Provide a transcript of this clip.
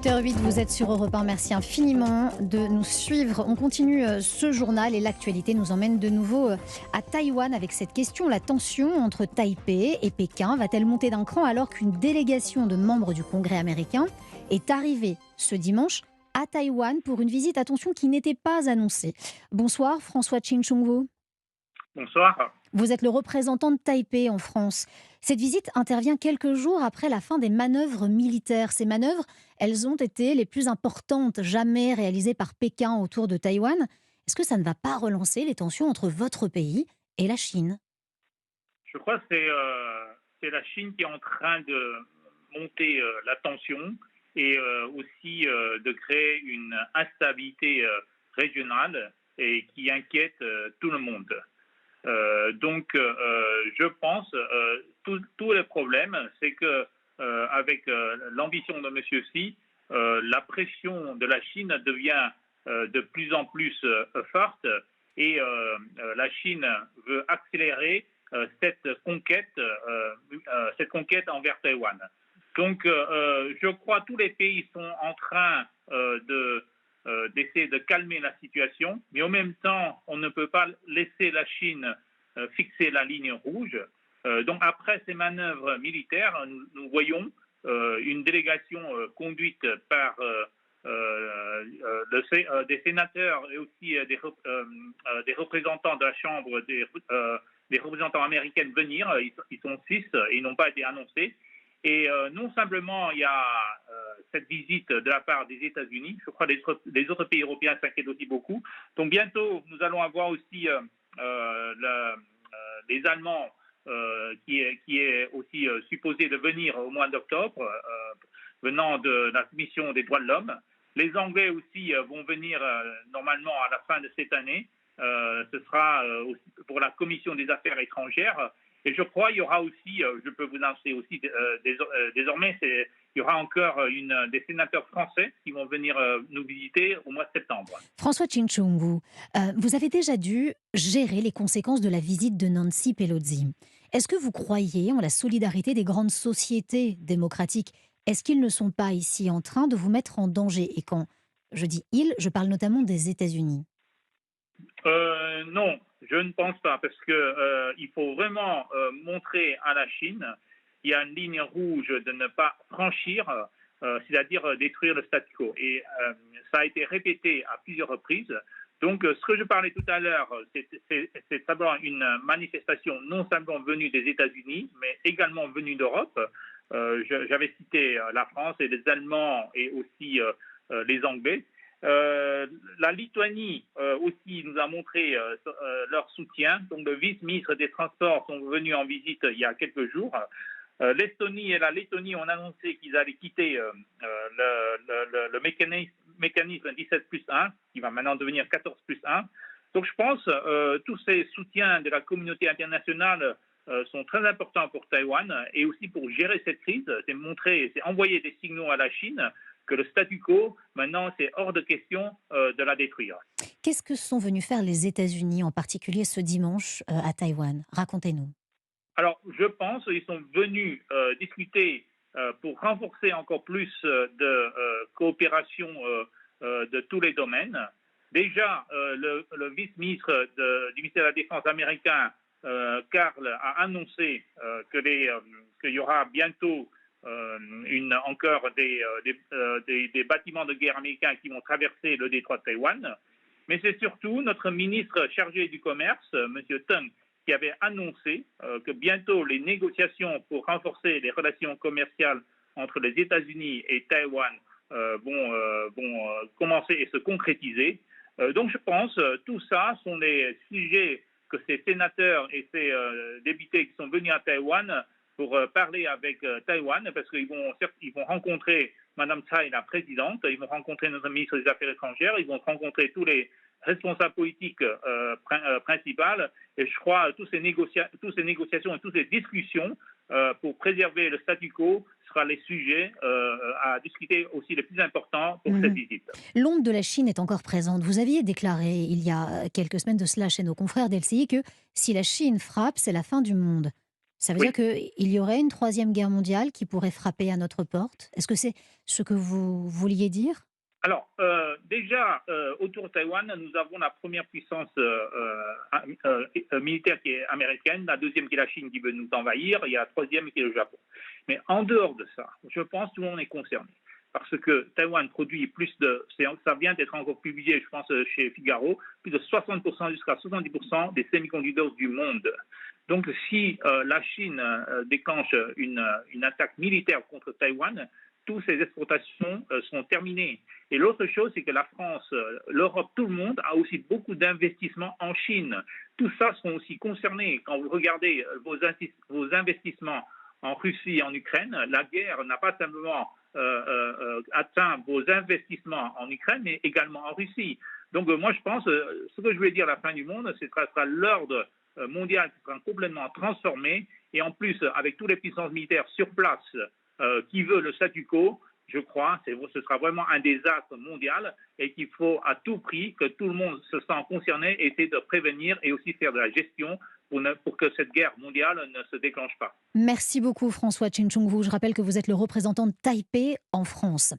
8h08, vous êtes sur Europe 1. Merci infiniment de nous suivre. On continue ce journal et l'actualité nous emmène de nouveau à Taïwan avec cette question. La tension entre Taipei et Pékin va-t-elle monter d'un cran alors qu'une délégation de membres du Congrès américain est arrivée ce dimanche à Taïwan pour une visite, attention, qui n'était pas annoncée. Bonsoir François Ching-Chungwu. Bonsoir. Vous êtes le représentant de Taipei en France. Cette visite intervient quelques jours après la fin des manœuvres militaires. Ces manœuvres, elles ont été les plus importantes jamais réalisées par Pékin autour de Taïwan. Est-ce que ça ne va pas relancer les tensions entre votre pays et la Chine ? Je crois que c'est la Chine qui est en train de monter la tension et aussi de créer une instabilité régionale et qui inquiète tout le monde. Je pense tout le problème, c'est que avec l'ambition de M. Xi, la pression de la Chine devient de plus en plus forte et la Chine veut accélérer cette conquête envers Taïwan. Donc, je crois que tous les pays sont en train d'essayer de calmer la situation, mais en même temps, on ne peut pas laisser la Chine fixer la ligne rouge. Donc après ces manœuvres militaires, nous voyons une délégation conduite par des sénateurs et aussi des représentants de la Chambre des représentants américains venir. Ils sont 6 et ils n'ont pas été annoncés. Et non simplement il y a cette visite de la part des États-Unis, je crois que les autres pays européens s'inquiètent aussi beaucoup. Donc bientôt, nous allons avoir aussi les Allemands qui est aussi supposé de venir au mois d'octobre, venant de la Commission des droits de l'homme. Les Anglais aussi vont venir normalement à la fin de cette année. Ce sera aussi pour la Commission des affaires étrangères. Et je crois qu'il y aura aussi, je peux vous annoncer aussi, désormais, il y aura encore des sénateurs français qui vont venir nous visiter au mois de septembre. François Ching-Chungwu, vous avez déjà dû gérer les conséquences de la visite de Nancy Pelosi. Est-ce que vous croyez en la solidarité des grandes sociétés démocratiques ? Est-ce qu'ils ne sont pas ici en train de vous mettre en danger ? Et quand je dis ils, je parle notamment des États-Unis. Non, je ne pense pas, parce que il faut vraiment montrer à la Chine qu'il y a une ligne rouge de ne pas franchir, c'est-à-dire détruire le statu quo. Et ça a été répété à plusieurs reprises. Donc, ce que je parlais tout à l'heure, c'est d'abord une manifestation non seulement venue des États-Unis, mais également venue d'Europe. J'avais cité la France et les Allemands et aussi les Anglais. La Lituanie aussi nous a montré leur soutien. Donc, le vice-ministre des Transports sont venus en visite il y a quelques jours. L'Estonie et la Lettonie ont annoncé qu'ils allaient quitter le mécanisme 17+1, qui va maintenant devenir 14+1. Donc, je pense que tous ces soutiens de la communauté internationale sont très importants pour Taïwan et aussi pour gérer cette crise. C'est envoyer des signaux à la Chine que le statu quo, maintenant, c'est hors de question de la détruire. Qu'est-ce que sont venus faire les États-Unis, en particulier ce dimanche à Taïwan ? Racontez-nous. Alors, je pense qu'ils sont venus discuter pour renforcer encore plus de coopération de tous les domaines. Déjà, le vice-ministre du ministère de la Défense américain, Karl, a annoncé qu'il y aura bientôt encore des bâtiments de guerre américains qui vont traverser le détroit de Taïwan. Mais c'est surtout notre ministre chargé du commerce, M. Teng, qui avait annoncé que bientôt les négociations pour renforcer les relations commerciales entre les États-Unis et Taïwan vont commencer et se concrétiser. Donc je pense tout ça sont les sujets que ces sénateurs et ces députés qui sont venus à Taïwan pour parler avec Taïwan, parce qu'ils vont rencontrer Mme Tsai, la présidente, ils vont rencontrer notre ministre des Affaires étrangères, ils vont rencontrer tous les responsables politiques principales, et je crois que toutes ces négociations et toutes ces discussions pour préserver le statu quo sera les sujets à discuter aussi les plus importants pour cette visite. L'ombre de la Chine est encore présente. Vous aviez déclaré il y a quelques semaines de cela chez nos confrères d'LCI que si la Chine frappe, c'est la fin du monde. Ça veut dire Oui. qu'il y aurait une troisième guerre mondiale qui pourrait frapper à notre porte? Est-ce que c'est ce que vous vouliez dire? Alors, déjà, autour de Taïwan, nous avons la première puissance militaire qui est américaine, la deuxième qui est la Chine qui veut nous envahir, et la troisième qui est le Japon. Mais en dehors de ça, je pense que tout le monde est concerné. Parce que Taïwan produit plus de, ça vient d'être encore publié, je pense, chez Figaro, plus de 60% jusqu'à 70% des semi-conducteurs du monde. Donc, si la Chine déclenche une attaque militaire contre Taïwan, toutes ces exportations sont terminées. Et l'autre chose, c'est que la France, l'Europe, tout le monde a aussi beaucoup d'investissements en Chine. Tout ça sont aussi concernés. Quand vous regardez vos investissements en Russie et en Ukraine, la guerre n'a pas simplement atteint vos investissements en Ukraine, mais également en Russie. Donc moi, je pense, ce que je voulais dire à la fin du monde, c'est que ce sera l'ordre mondial qui sera complètement transformé. Et en plus, avec toutes les puissances militaires sur place qui veut le statu quo, je crois, ce sera vraiment un désastre mondial et qu'il faut à tout prix que tout le monde se sent concerné, essayer de prévenir et aussi faire de la gestion pour que cette guerre mondiale ne se déclenche pas. Merci beaucoup François Ching-Chung-Wu. Je rappelle que vous êtes le représentant de Taipei en France.